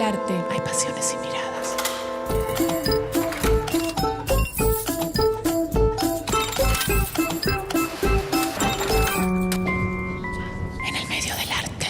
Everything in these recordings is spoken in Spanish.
arte hay pasiones y miradas. En el medio del arte.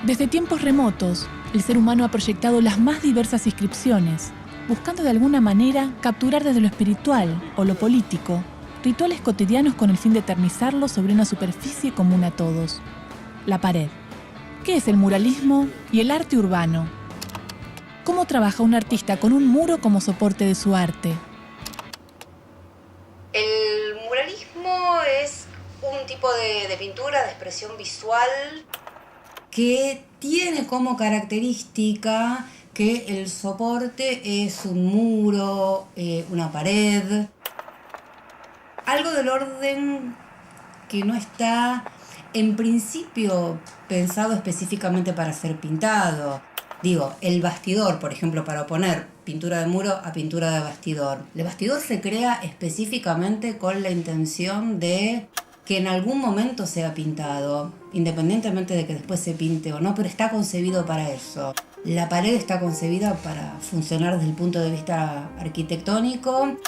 Desde tiempos remotos, el ser humano ha proyectado las más diversas inscripciones, buscando de alguna manera capturar desde lo espiritual o lo político rituales cotidianos con el fin de eternizarlos sobre una superficie común a todos: la pared. ¿Qué es el muralismo y el arte urbano? ¿Cómo trabaja un artista con un muro como soporte de su arte? El muralismo es un tipo de pintura, de expresión visual, que tiene como característica que el soporte es un muro, una pared, algo del orden que no está en principio pensado específicamente para ser pintado. Digo, el bastidor, por ejemplo, para poner pintura de muro a pintura de bastidor. El bastidor se crea específicamente con la intención de que en algún momento sea pintado, independientemente de que después se pinte o no, pero está concebido para eso. La pared está concebida para funcionar desde el punto de vista arquitectónico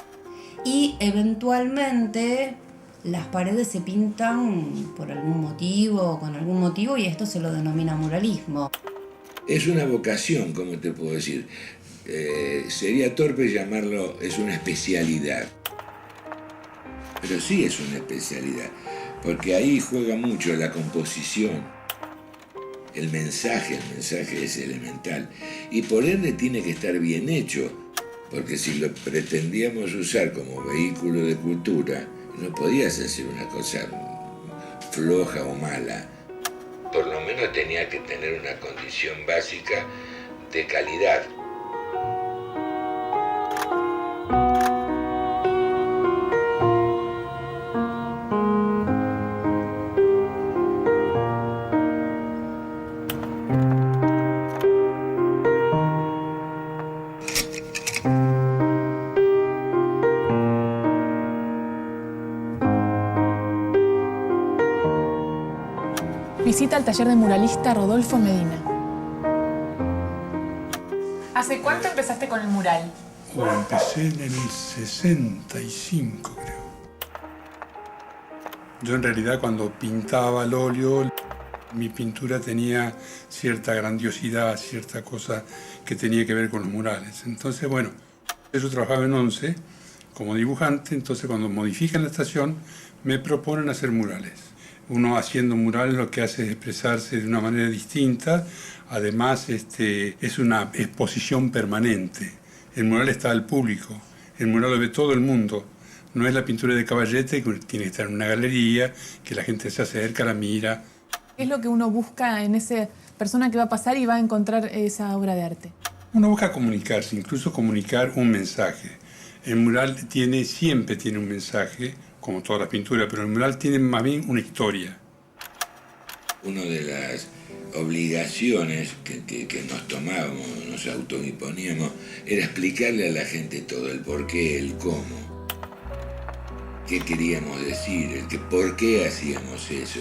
y eventualmente las paredes se pintan por algún motivo o con algún motivo, y esto se lo denomina muralismo. Es una vocación, ¿cómo te puedo decir? Sería torpe llamarlo, es una especialidad. Pero sí es una especialidad, porque ahí juega mucho la composición, el mensaje es elemental. Y por ende tiene que estar bien hecho, porque si lo pretendíamos usar como vehículo de cultura, no podías hacer una cosa floja o mala. Por lo menos tenía que tener una condición básica de calidad. Visita el taller de muralista Rodolfo Medina. ¿Hace cuánto empezaste con el mural? Empecé en el 65, creo. Yo en realidad cuando pintaba al óleo, mi pintura tenía cierta grandiosidad, cierta cosa que tenía que ver con los murales. Entonces, bueno, yo trabajaba en ONCE como dibujante, entonces cuando modifican la estación me proponen hacer murales. Uno haciendo murales lo que hace es expresarse de una manera distinta. Además, es una exposición permanente. El mural está al público, el mural lo ve todo el mundo. No es la pintura de Caballete que tiene que estar en una galería, que la gente se acerca, la mira. ¿Qué es lo que uno busca en esa persona que va a pasar y va a encontrar esa obra de arte? Uno busca comunicarse, incluso comunicar un mensaje. El mural siempre tiene un mensaje, como todas las pinturas, pero el mural tiene más bien una historia. Una de las obligaciones que nos tomábamos, nos autoimponíamos, era explicarle a la gente todo, el por qué, el cómo, qué queríamos decir, el que por qué hacíamos eso.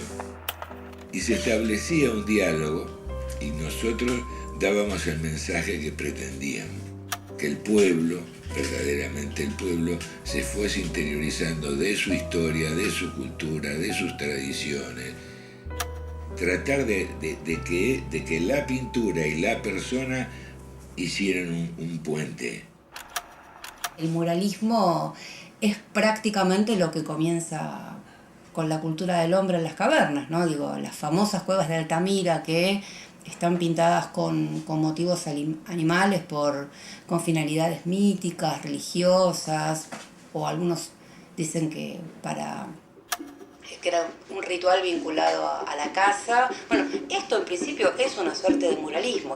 Y se establecía un diálogo y nosotros dábamos el mensaje que pretendíamos, que el pueblo, verdaderamente el pueblo, se fuese interiorizando de su historia, de su cultura, de sus tradiciones. Tratar de que la pintura y la persona hicieran un puente. El muralismo es prácticamente lo que comienza con la cultura del hombre en las cavernas, ¿no? Digo, las famosas cuevas de Altamira que están pintadas con motivos animales con finalidades míticas, religiosas, o algunos dicen que era un ritual vinculado a la caza. Bueno, esto en principio es una suerte de muralismo.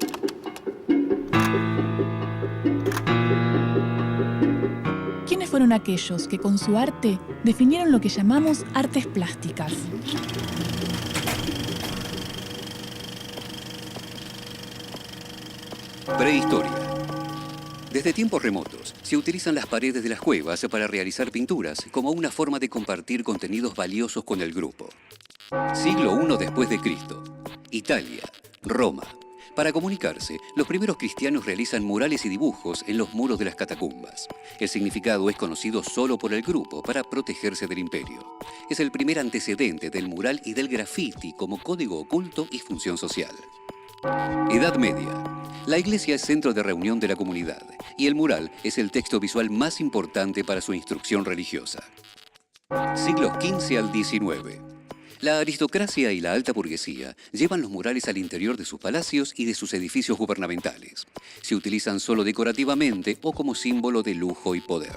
¿Quiénes fueron aquellos que con su arte definieron lo que llamamos artes plásticas? Prehistoria. Desde tiempos remotos, se utilizan las paredes de las cuevas para realizar pinturas como una forma de compartir contenidos valiosos con el grupo. Siglo I después de Cristo. Italia, Roma. Para comunicarse, los primeros cristianos realizan murales y dibujos en los muros de las catacumbas. El significado es conocido solo por el grupo para protegerse del imperio. Es el primer antecedente del mural y del graffiti como código oculto y función social. Edad Media. La iglesia es centro de reunión de la comunidad y el mural es el texto visual más importante para su instrucción religiosa. Siglos XV al XIX. La aristocracia y la alta burguesía llevan los murales al interior de sus palacios y de sus edificios gubernamentales. Se utilizan solo decorativamente o como símbolo de lujo y poder.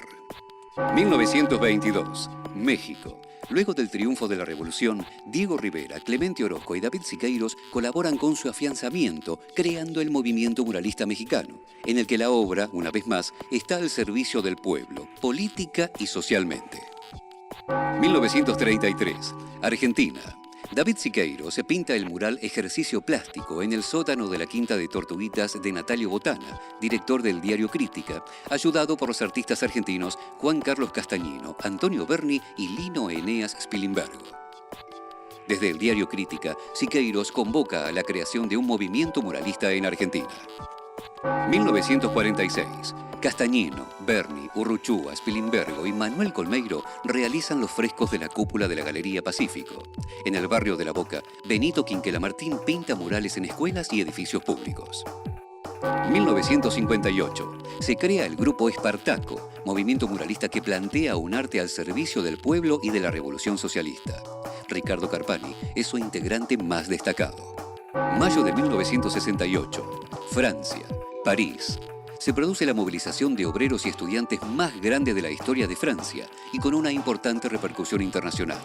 1922. México. Luego del triunfo de la Revolución, Diego Rivera, Clemente Orozco y David Siqueiros colaboran con su afianzamiento, creando el movimiento muralista mexicano, en el que la obra, una vez más, está al servicio del pueblo, política y socialmente. 1933. Argentina. David Siqueiros se pinta el mural Ejercicio Plástico en el sótano de la Quinta de Tortuguitas de Natalio Botana, director del diario Crítica, ayudado por los artistas argentinos Juan Carlos Castañino, Antonio Berni y Lino Eneas Spilimbergo. Desde el diario Crítica, Siqueiros convoca a la creación de un movimiento muralista en Argentina. 1946. Castañino, Berni, Urruchúa, Spilimbergo y Manuel Colmeiro realizan los frescos de la cúpula de la Galería Pacífico. En el barrio de La Boca, Benito Quinquela Martín pinta murales en escuelas y edificios públicos. 1958. Se crea el Grupo Espartaco, movimiento muralista que plantea un arte al servicio del pueblo y de la Revolución Socialista. Ricardo Carpani es su integrante más destacado. Mayo de 1968. Francia, París. Se produce la movilización de obreros y estudiantes más grande de la historia de Francia y con una importante repercusión internacional.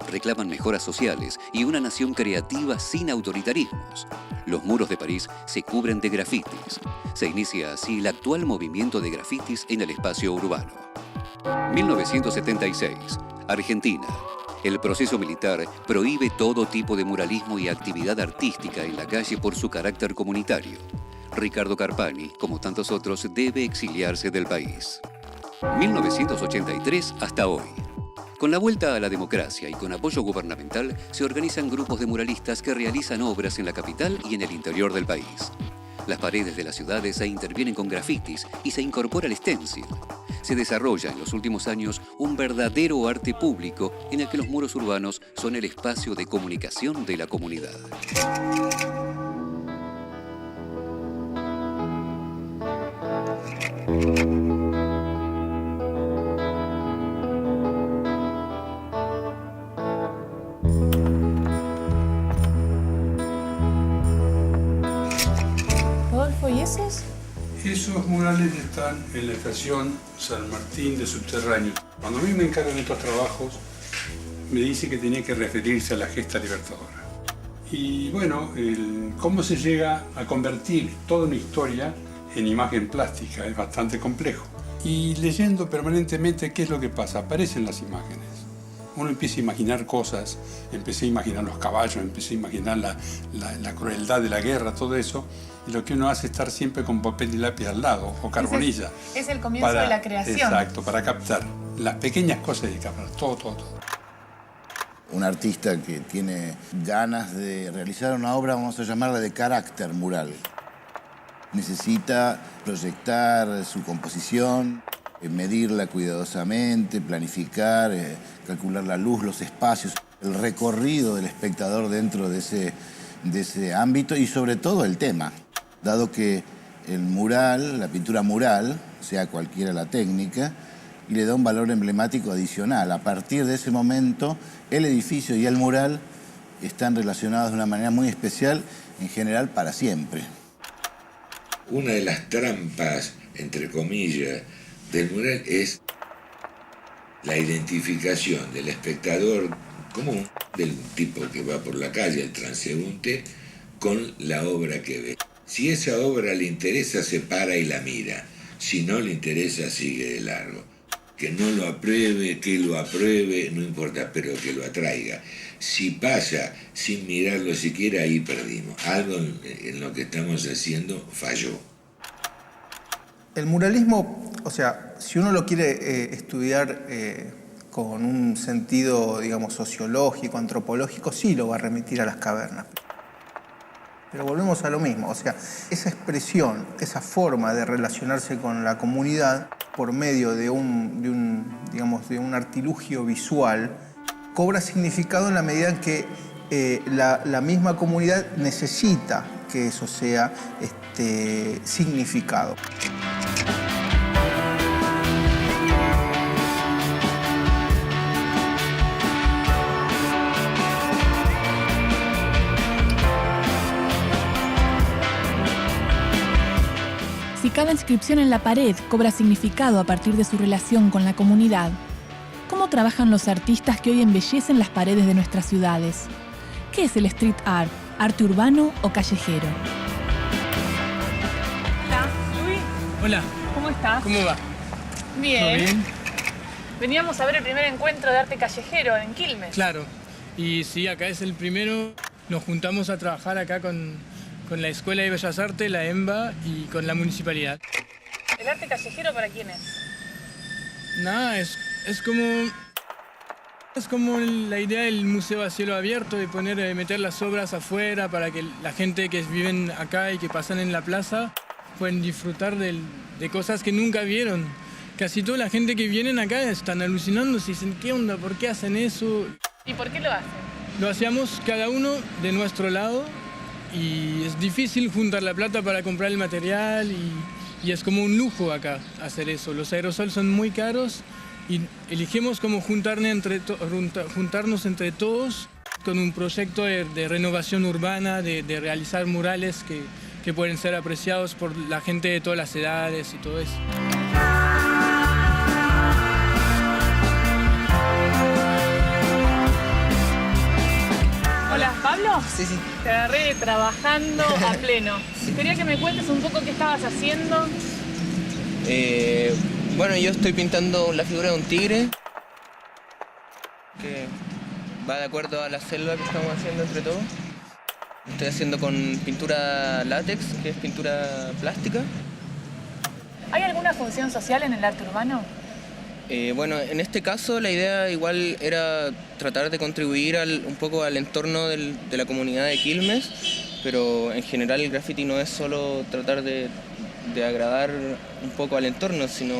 Reclaman mejoras sociales y una nación creativa sin autoritarismos. Los muros de París se cubren de grafitis. Se inicia así el actual movimiento de grafitis en el espacio urbano. 1976. Argentina. El proceso militar prohíbe todo tipo de muralismo y actividad artística en la calle por su carácter comunitario. Ricardo Carpani, como tantos otros, debe exiliarse del país. 1983 hasta hoy. Con la vuelta a la democracia y con apoyo gubernamental, se organizan grupos de muralistas que realizan obras en la capital y en el interior del país. Las paredes de las ciudades se intervienen con grafitis y se incorpora el stencil. Se desarrolla en los últimos años un verdadero arte público en el que los muros urbanos son el espacio de comunicación de la comunidad. Rodolfo, ¿y esos? Esos murales están en la estación San Martín de Subterráneo. Cuando a mí me encargan estos trabajos, me dice que tenía que referirse a la gesta libertadora. Y bueno, cómo se llega a convertir toda una historia en imagen plástica es bastante complejo. Y leyendo permanentemente qué es lo que pasa, aparecen las imágenes. Uno empieza a imaginar cosas, empecé a imaginar los caballos, empecé a imaginar la crueldad de la guerra, todo eso. Y lo que uno hace es estar siempre con papel y lápiz al lado, o carbonilla. Es el comienzo de la creación. Exacto, para captar las pequeñas cosas y captar todo. Un artista que tiene ganas de realizar una obra, vamos a llamarla de carácter mural. Necesita proyectar su composición, medirla cuidadosamente, planificar, calcular la luz, los espacios, el recorrido del espectador dentro de ese ámbito y sobre todo el tema. Dado que el mural, la pintura mural, sea cualquiera la técnica, le da un valor emblemático adicional. A partir de ese momento, el edificio y el mural están relacionados de una manera muy especial, en general para siempre. Una de las trampas, entre comillas, del mural es la identificación del espectador común, del tipo que va por la calle, el transeúnte, con la obra que ve. Si esa obra le interesa, se para y la mira. Si no le interesa, sigue de largo. que no lo apruebe, que lo apruebe, no importa, pero que lo atraiga. Si pasa sin mirarlo siquiera, ahí perdimos. Algo en lo que estamos haciendo falló. El muralismo, o sea, si uno lo quiere estudiar con un sentido, digamos, sociológico, antropológico, sí lo va a remitir a las cavernas. Pero volvemos a lo mismo, o sea, esa expresión, esa forma de relacionarse con la comunidad por medio de un artilugio visual cobra significado en la medida en que la misma comunidad necesita que eso sea significado. Si cada inscripción en la pared cobra significado a partir de su relación con la comunidad, ¿cómo trabajan los artistas que hoy embellecen las paredes de nuestras ciudades? ¿Qué es el street art? ¿Arte urbano o callejero? Hola, Luis. Hola. ¿Cómo estás? ¿Cómo va? Bien. ¿Todo bien? Veníamos a ver el primer encuentro de arte callejero en Quilmes. Claro. Y sí, acá es el primero. Nos juntamos a trabajar acá con la Escuela de Bellas Artes, la EMBA, y con la municipalidad. ¿El arte callejero para quién es? Nada, es como la idea del museo a cielo abierto, de meter las obras afuera para que la gente que viven acá y que pasan en la plaza pueden disfrutar de cosas que nunca vieron. Casi toda la gente que vienen acá están alucinando, se dicen, ¿qué onda? ¿Por qué hacen eso? ¿Y por qué lo hacen? Lo hacíamos cada uno de nuestro lado y es difícil juntar la plata para comprar el material y es como un lujo acá hacer eso. Los aerosoles son muy caros y elegimos como juntarnos entre todos con un proyecto de renovación urbana, de realizar murales que pueden ser apreciados por la gente de todas las edades y todo eso. Hola, ¿Pablo? Sí. Te agarré trabajando a pleno. Quería que me cuentes un poco qué estabas haciendo. Bueno, yo estoy pintando la figura de un tigre que va de acuerdo a la selva que estamos haciendo entre todos. Estoy haciendo con pintura látex, que es pintura plástica. ¿Hay alguna función social en el arte urbano? Bueno, en este caso la idea igual era tratar de contribuir un poco al entorno de la comunidad de Quilmes, pero en general el graffiti no es solo tratar de agradar un poco al entorno, sino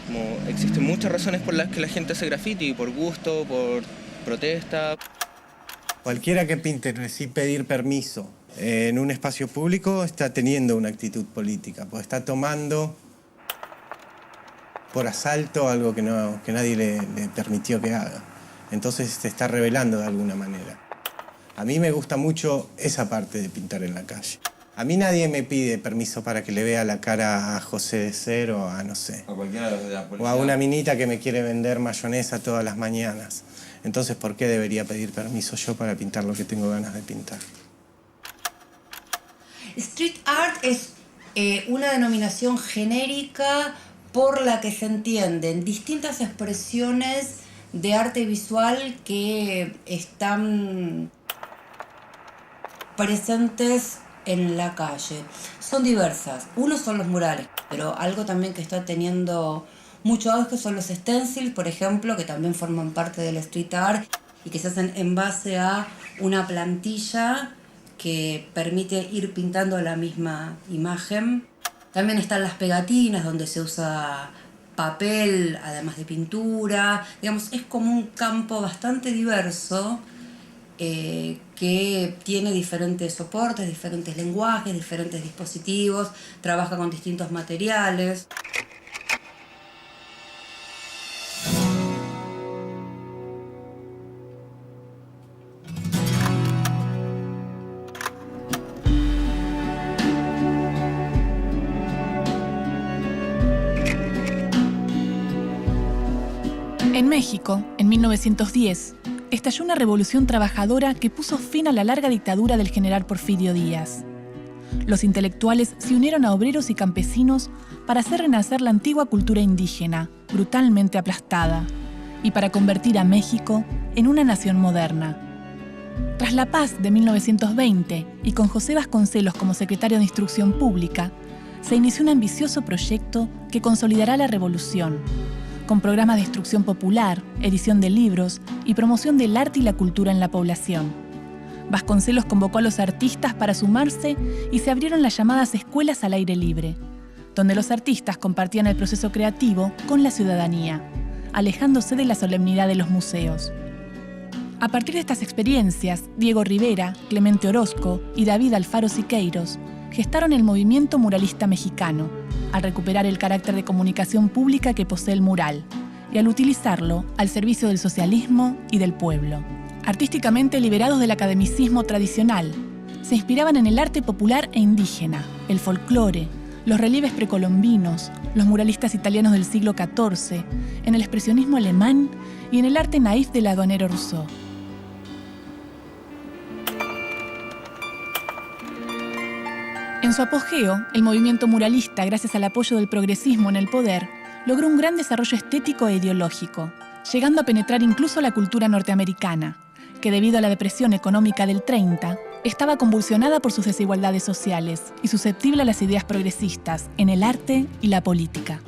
como existen muchas razones por las que la gente hace graffiti, por gusto, por protesta. Cualquiera que pinte sin pedir permiso en un espacio público está teniendo una actitud política, pues está tomando por asalto algo que nadie le permitió que haga. Entonces se está rebelando de alguna manera. A mí me gusta mucho esa parte de pintar en la calle. A mí nadie me pide permiso para que le vea la cara a José de Cero, a no sé. A cualquiera de la policía. O a una minita que me quiere vender mayonesa todas las mañanas. Entonces, ¿por qué debería pedir permiso yo para pintar lo que tengo ganas de pintar? Street art es una denominación genérica por la que se entienden distintas expresiones de arte visual que están presentes en la calle. Son diversas. Uno son los murales, pero algo también que está teniendo mucho auge son los stencils, por ejemplo, que también forman parte del street art y que se hacen en base a una plantilla que permite ir pintando la misma imagen. También están las pegatinas, donde se usa papel, además de pintura. Digamos, es como un campo bastante diverso que tiene diferentes soportes, diferentes lenguajes, diferentes dispositivos, trabaja con distintos materiales. En México, en 1910, estalló una revolución trabajadora que puso fin a la larga dictadura del general Porfirio Díaz. Los intelectuales se unieron a obreros y campesinos para hacer renacer la antigua cultura indígena, brutalmente aplastada, y para convertir a México en una nación moderna. Tras la paz de 1920 y con José Vasconcelos como secretario de Instrucción Pública, se inició un ambicioso proyecto que consolidará la revolución, con programas de instrucción popular, edición de libros y promoción del arte y la cultura en la población. Vasconcelos convocó a los artistas para sumarse y se abrieron las llamadas escuelas al aire libre, donde los artistas compartían el proceso creativo con la ciudadanía, alejándose de la solemnidad de los museos. A partir de estas experiencias, Diego Rivera, Clemente Orozco y David Alfaro Siqueiros gestaron el movimiento muralista mexicano, al recuperar el carácter de comunicación pública que posee el mural y al utilizarlo al servicio del socialismo y del pueblo. Artísticamente liberados del academicismo tradicional, se inspiraban en el arte popular e indígena, el folclore, los relieves precolombinos, los muralistas italianos del siglo XIV, en el expresionismo alemán y en el arte naif del aduanero Rousseau. En su apogeo, el movimiento muralista, gracias al apoyo del progresismo en el poder, logró un gran desarrollo estético e ideológico, llegando a penetrar incluso la cultura norteamericana, que debido a la depresión económica del 30, estaba convulsionada por sus desigualdades sociales y susceptible a las ideas progresistas en el arte y la política.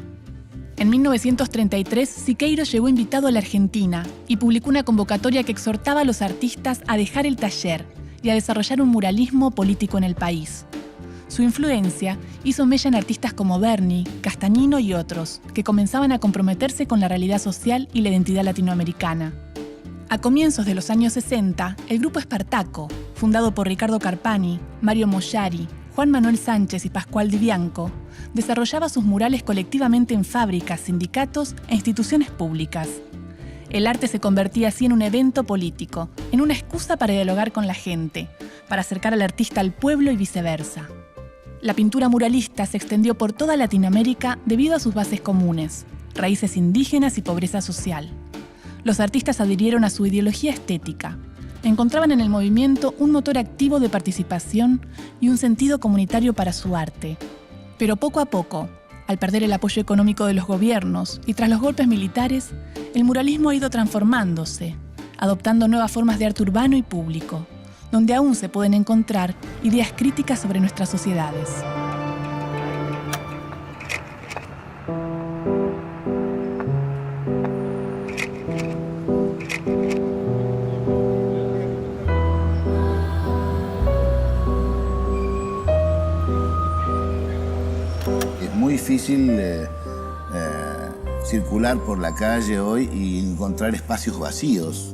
En 1933, Siqueiros llegó invitado a la Argentina y publicó una convocatoria que exhortaba a los artistas a dejar el taller y a desarrollar un muralismo político en el país. Su influencia hizo mella en artistas como Berni, Castañino y otros, que comenzaban a comprometerse con la realidad social y la identidad latinoamericana. A comienzos de los años 60, el grupo Espartaco, fundado por Ricardo Carpani, Mario Moyari, Juan Manuel Sánchez y Pascual Di Bianco, desarrollaba sus murales colectivamente en fábricas, sindicatos e instituciones públicas. El arte se convertía así en un evento político, en una excusa para dialogar con la gente, para acercar al artista al pueblo y viceversa. La pintura muralista se extendió por toda Latinoamérica debido a sus bases comunes, raíces indígenas y pobreza social. Los artistas adhirieron a su ideología estética. Encontraban en el movimiento un motor activo de participación y un sentido comunitario para su arte. Pero poco a poco, al perder el apoyo económico de los gobiernos y tras los golpes militares, el muralismo ha ido transformándose, adoptando nuevas formas de arte urbano y público, donde aún se pueden encontrar ideas críticas sobre nuestras sociedades. Es muy difícil circular por la calle hoy y encontrar espacios vacíos.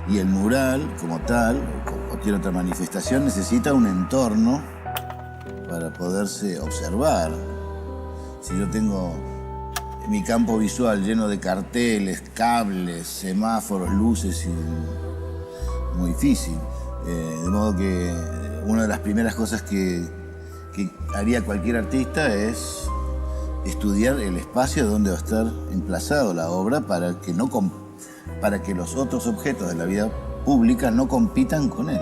Y el mural, como tal, o cualquier otra manifestación, necesita un entorno para poderse observar. Si yo tengo mi campo visual lleno de carteles, cables, semáforos, luces, es muy difícil. De modo que una de las primeras cosas que haría cualquier artista es estudiar el espacio donde va a estar emplazado la obra para que los otros objetos de la vida pública no compitan con él.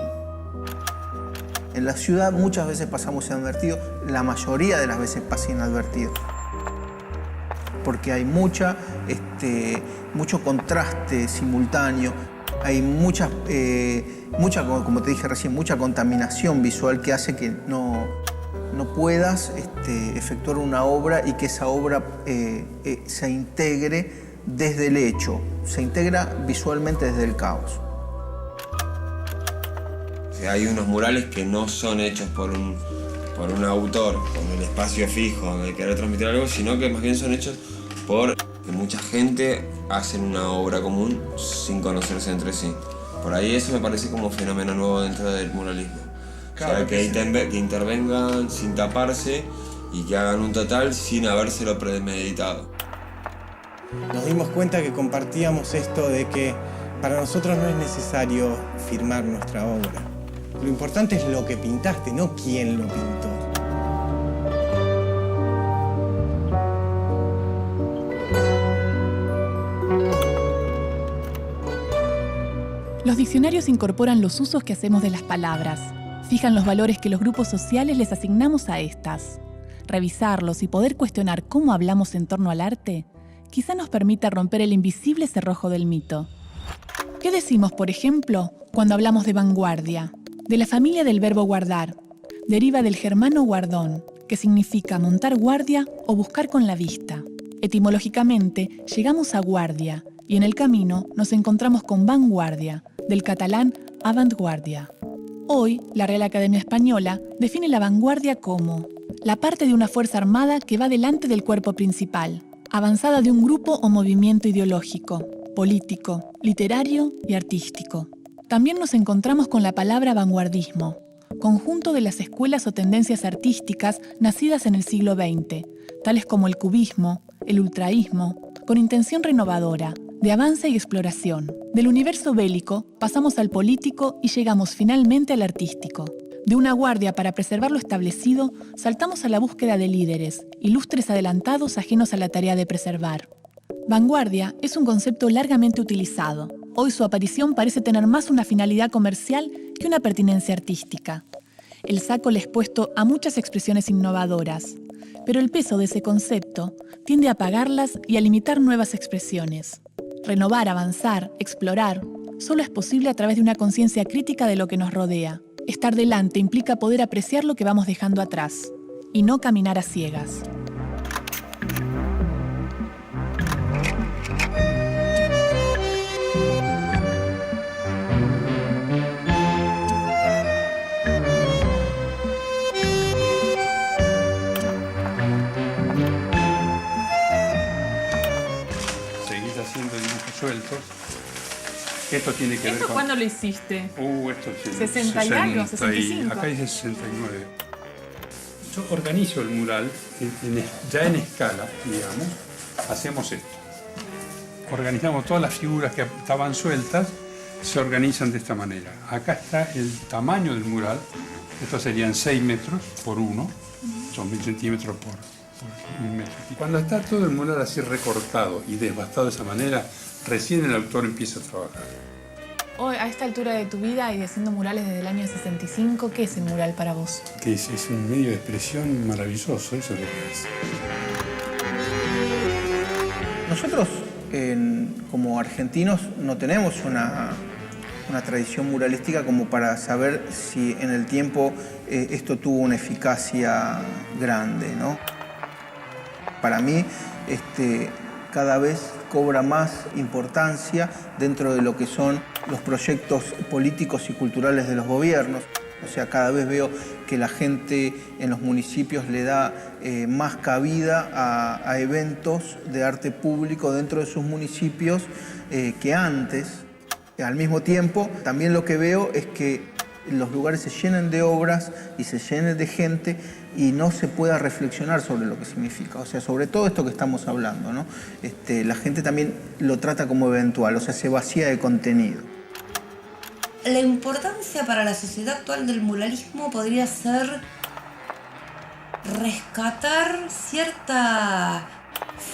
En la ciudad muchas veces pasamos inadvertido, la mayoría de las veces pasa inadvertido. Porque hay mucho contraste simultáneo, hay mucha, como te dije recién, mucha contaminación visual que hace que no puedas efectuar una obra y que esa obra se integre desde el hecho, se integra visualmente desde el caos. Hay unos murales que no son hechos por un autor con el espacio fijo de querer transmitir algo, sino que más bien son hechos por que mucha gente hacen una obra común sin conocerse entre sí. Por ahí eso me parece como un fenómeno nuevo dentro del muralismo. Claro, o sea, que intervengan sin taparse y que hagan un total sin habérselo premeditado. Nos dimos cuenta que compartíamos esto de que para nosotros no es necesario firmar nuestra obra. Lo importante es lo que pintaste, no quién lo pintó. Los diccionarios incorporan los usos que hacemos de las palabras, fijan los valores que los grupos sociales les asignamos a estas. revisarlos y poder cuestionar cómo hablamos en torno al arte, quizá nos permita romper el invisible cerrojo del mito. ¿Qué decimos, por ejemplo, cuando hablamos de vanguardia? De la familia del verbo guardar. Deriva del germano guardón, que significa montar guardia o buscar con la vista. Etimológicamente, llegamos a guardia y en el camino nos encontramos con vanguardia, del catalán avant-guardia. Hoy, la Real Academia Española define la vanguardia como la parte de una fuerza armada que va delante del cuerpo principal, avanzada de un grupo o movimiento ideológico, político, literario y artístico. También nos encontramos con la palabra vanguardismo, conjunto de las escuelas o tendencias artísticas nacidas en el siglo XX, tales como el cubismo, el ultraísmo, con intención renovadora, de avance y exploración. Del universo bélico pasamos al político y llegamos finalmente al artístico. De una guardia para preservar lo establecido, saltamos a la búsqueda de líderes, ilustres adelantados ajenos a la tarea de preservar. Vanguardia es un concepto largamente utilizado. Hoy su aparición parece tener más una finalidad comercial que una pertinencia artística. El saco le es puesto a muchas expresiones innovadoras, pero el peso de ese concepto tiende a apagarlas y a limitar nuevas expresiones. Renovar, avanzar, explorar, solo es posible a través de una conciencia crítica de lo que nos rodea. Estar delante implica poder apreciar lo que vamos dejando atrás, y no caminar a ciegas. Haciendo dibujos sueltos. Esto tiene que ver ¿Esto con... cuándo lo hiciste? Esto tiene 60 y algo, 65. Acá dice 69. Yo organizo el mural ya en escala, digamos. Hacemos esto. Organizamos todas las figuras que estaban sueltas, se organizan de esta manera. Acá está el tamaño del mural. Estos serían 6 metros por 1. Son 1000 centímetros por 1 metro. Y cuando está todo el mural así recortado y devastado de esa manera, recién el autor empieza a trabajar. Hoy, a esta altura de tu vida y haciendo murales desde el año 65, ¿qué es el mural para vos? Que es un medio de expresión maravilloso, eso es lo que es. Nosotros, como argentinos, no tenemos una tradición muralística como para saber si en el tiempo esto tuvo una eficacia grande, ¿no? Para mí, cada vez cobra más importancia dentro de lo que son los proyectos políticos y culturales de los gobiernos. O sea, cada vez veo que la gente en los municipios le da más cabida a eventos de arte público dentro de sus municipios que antes. Al mismo tiempo, también lo que veo es que los lugares se llenen de obras y se llenen de gente y no se pueda reflexionar sobre lo que significa. O sea, sobre todo esto que estamos hablando, ¿no? La gente también lo trata como eventual, o sea, se vacía de contenido. La importancia para la sociedad actual del muralismo podría ser rescatar cierta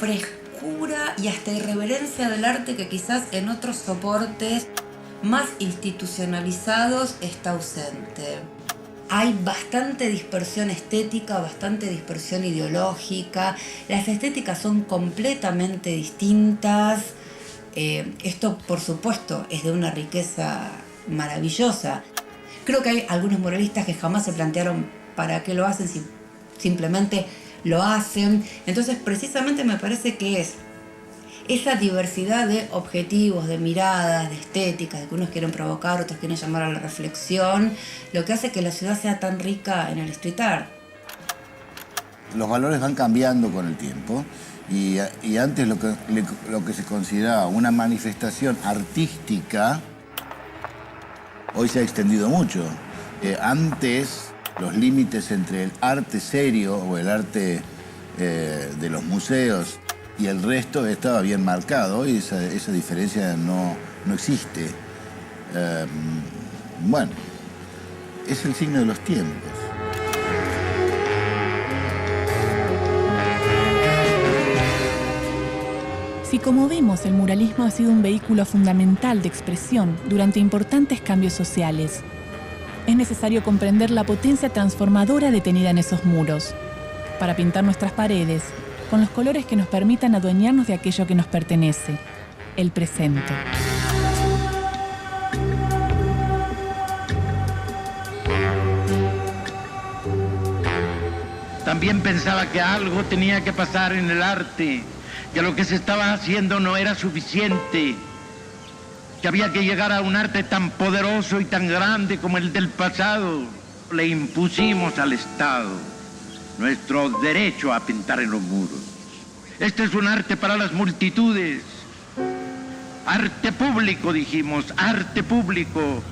frescura y hasta irreverencia del arte que quizás en otros soportes más institucionalizados está ausente. Hay bastante dispersión estética, bastante dispersión ideológica. Las estéticas son completamente distintas. Esto, por supuesto, es de una riqueza maravillosa. Creo que hay algunos muralistas que jamás se plantearon para qué lo hacen, si simplemente lo hacen. Entonces, precisamente me parece que es esa diversidad de objetivos, de miradas, de estéticas, de que unos quieren provocar, otros quieren llamar a la reflexión, lo que hace que la ciudad sea tan rica en el street art. Los valores van cambiando con el tiempo y antes lo que se consideraba una manifestación artística, hoy se ha extendido mucho. Antes los límites entre el arte serio o el arte de los museos y el resto estaba bien marcado y esa diferencia no existe. Bueno, es el signo de los tiempos. Si como vemos el muralismo ha sido un vehículo fundamental de expresión durante importantes cambios sociales, es necesario comprender la potencia transformadora detenida en esos muros. para pintar nuestras paredes con los colores que nos permitan adueñarnos de aquello que nos pertenece, el presente. También pensaba que algo tenía que pasar en el arte, que lo que se estaba haciendo no era suficiente, que había que llegar a un arte tan poderoso y tan grande como el del pasado. Le impusimos al Estado nuestro derecho a pintar en los muros. Este es un arte para las multitudes. Arte público, dijimos, arte público.